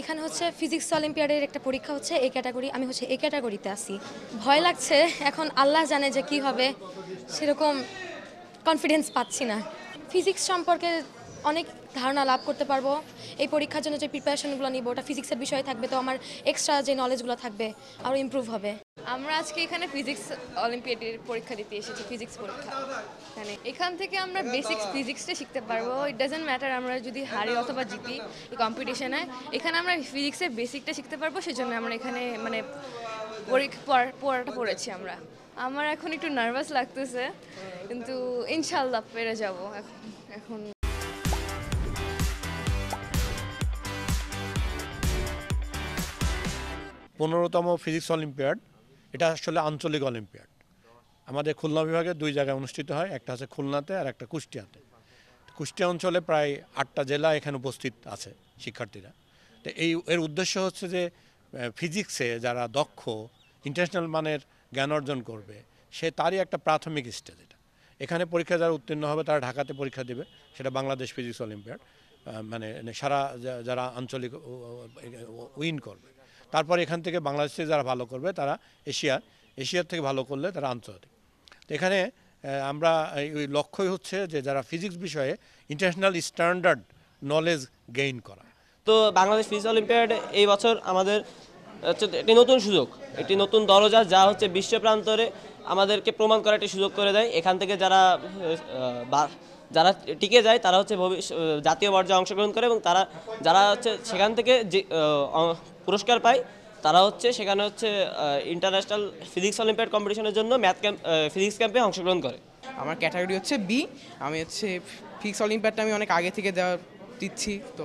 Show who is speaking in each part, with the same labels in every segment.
Speaker 1: এখানে হচ্ছে ফিজিক্স অলিম্পিয়াডের একটা পরীক্ষা হচ্ছে এই ক্যাটাগরি, আমি হচ্ছে এই ক্যাটাগরিতে আছি। ভয় লাগছে, এখন আল্লাহ জানে যে কি হবে, সেরকম কনফিডেন্স পাচ্ছি না। ফিজিক্স সম্পর্কে অনেক ধারণা লাভ করতে পারবো। এই পরীক্ষার জন্য যে প্রিপারেশনগুলো নিব ওটা ফিজিক্সের বিষয় থাকবে, তো আমার এক্সট্রা যে নলেজগুলো থাকবে আরও ইমপ্রুভ হবে।
Speaker 2: আমরা আজকে এখানে ফিজিক্স অলিম্পিয়াডের পরীক্ষা দিতে এসেছি, ফিজিক্স পরীক্ষা। এখান থেকে আমরা বেসিক্স ফিজিক্সটা শিখতে পারবো। ইট ডাজেন্ট ম্যাটার আমরা যদি হারি অথবা জিতি এই কম্পিটিশনে, এখানে আমরা ফিজিক্সের বেসিকটা শিখতে পারবো। সেজন্য আমরা এখানে পড়াটা পড়েছি আমরা। আমার এখন একটু নার্ভাস লাগতেছে, কিন্তু ইনশাল্লাহ পেরে যাব। এখন
Speaker 3: 15তম ফিজিক্স অলিম্পিয়াড, এটা আসলে আঞ্চলিক অলিম্পিয়াড। আমাদের খুলনা বিভাগে 2 জায়গায় অনুষ্ঠিত হয়, একটা হচ্ছে খুলনাতে আর একটা কুষ্টিয়াতে। কুষ্টিয়া অঞ্চলে প্রায় 8টা জেলা এখানে উপস্থিত আছে শিক্ষার্থীরা। তো এর উদ্দেশ্য হচ্ছে যে ফিজিক্সে যারা দক্ষ, ইন্টারন্যাশনাল মানের জ্ঞান অর্জন করবে, তারই একটা প্রাথমিক স্টেজ এটা। এখানে পরীক্ষা যারা উত্তীর্ণ হবে তারা ঢাকাতে পরীক্ষা দেবে, সেটা বাংলাদেশ ফিজিক্স অলিম্পিয়াড, মানে সারা যারা আঞ্চলিক উইন করবে। তারপর এখান থেকে বাংলাদেশে যারা ভালো করবে তারা এশিয়ার থেকে ভালো করলে তারা আন্তর্জাতিক। তো এখানে আমরা ওই লক্ষ্যই হচ্ছে যে যারা ফিজিক্স বিষয়ে ইন্টারন্যাশনাল স্ট্যান্ডার্ড নলেজ গেইন করা।
Speaker 4: তো বাংলাদেশ ফিজিক্স অলিম্পিয়াড এই বছর আমাদের হচ্ছে একটি নতুন সুযোগ, একটি নতুন দরজা, যা হচ্ছে বিশ্ব প্রান্তরে আমাদেরকে প্রমাণ করার একটি সুযোগ করে দেয়। এখান থেকে যারা টিকে যায় তারা হচ্ছে জাতীয় পর্যায়ে অংশগ্রহণ করে, এবং যারা হচ্ছে সেখান থেকে যে পুরস্কার পায় তারা হচ্ছে সেখানে হচ্ছে ইন্টারন্যাশনাল ফিজিক্স অলিম্পিয়াড কম্পিটিশনের জন্য ফিজিক্স ক্যাম্পে অংশগ্রহণ করে।
Speaker 5: আমার ক্যাটাগরি হচ্ছে বি। আমি হচ্ছে ফিজিক্স অলিম্পিয়াডটা আমি অনেক আগে থেকে দিচ্ছি। তো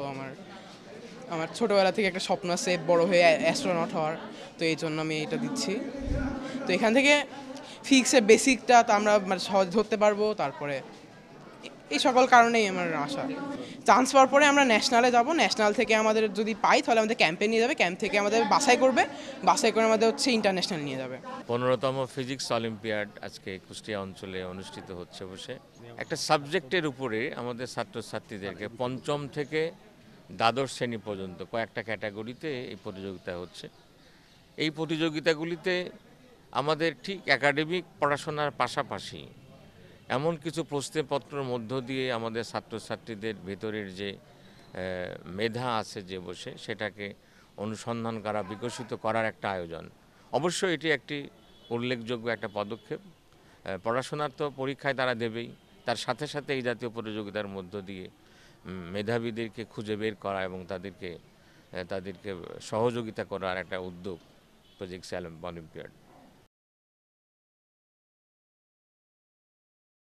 Speaker 5: আমার ছোটোবেলা থেকে একটা স্বপ্ন আছে বড় হয়ে অ্যাস্ট্রোনট হওয়ার, তো এই জন্য আমি এটা দিচ্ছি। তো এখান থেকে ফিজিক্সের বেসিকটা তো আমরা মানে সহজ ধরতে পারবো। তারপরে এই সকল কারণেই আমার আশা। চান্স পাওয়ার পরে আমরা ন্যাশনালে যাব, ন্যাশনাল থেকে আমাদের যদি পাই তাহলে আমাদের ক্যাম্পে নিয়ে যাবে, ক্যাম্প থেকে আমাদের বাছাই করে আমাদের হচ্ছে ইন্টারন্যাশনাল নিয়ে যাবে।
Speaker 6: 15তম ফিজিক্স অলিম্পিয়াড আজকে কুষ্টিয়া অঞ্চলে অনুষ্ঠিত হচ্ছে বসে। একটা সাবজেক্টের উপরে আমাদের ছাত্রছাত্রীদেরকে পঞ্চম থেকে দ্বাদশ শ্রেণী পর্যন্ত কয়েকটা ক্যাটাগরিতে এই প্রতিযোগিতা হচ্ছে। এই প্রতিযোগিতাগুলিতে আমাদের ঠিক একাডেমিক পড়াশোনার পাশাপাশি এমন কিছু প্রশ্নপত্রের মধ্য দিয়ে আমাদের ছাত্রছাত্রীদের ভেতরের যে মেধা আছে যে বসে, সেটাকে অনুসন্ধান করা, বিকশিত করার একটা আয়োজন। অবশ্যই এটি একটি উল্লেখযোগ্য একটা পদক্ষেপ। পড়াশোনার তো পরীক্ষায় তারা দেবেই, তার সাথে সাথে এই জাতীয় প্রতিযোগিতার মধ্য দিয়ে মেধাবীদেরকে খুঁজে বের করা এবং তাদেরকে সহযোগিতা করার একটা উদ্যোগ ফিজিক্স অলিম্পিয়াড।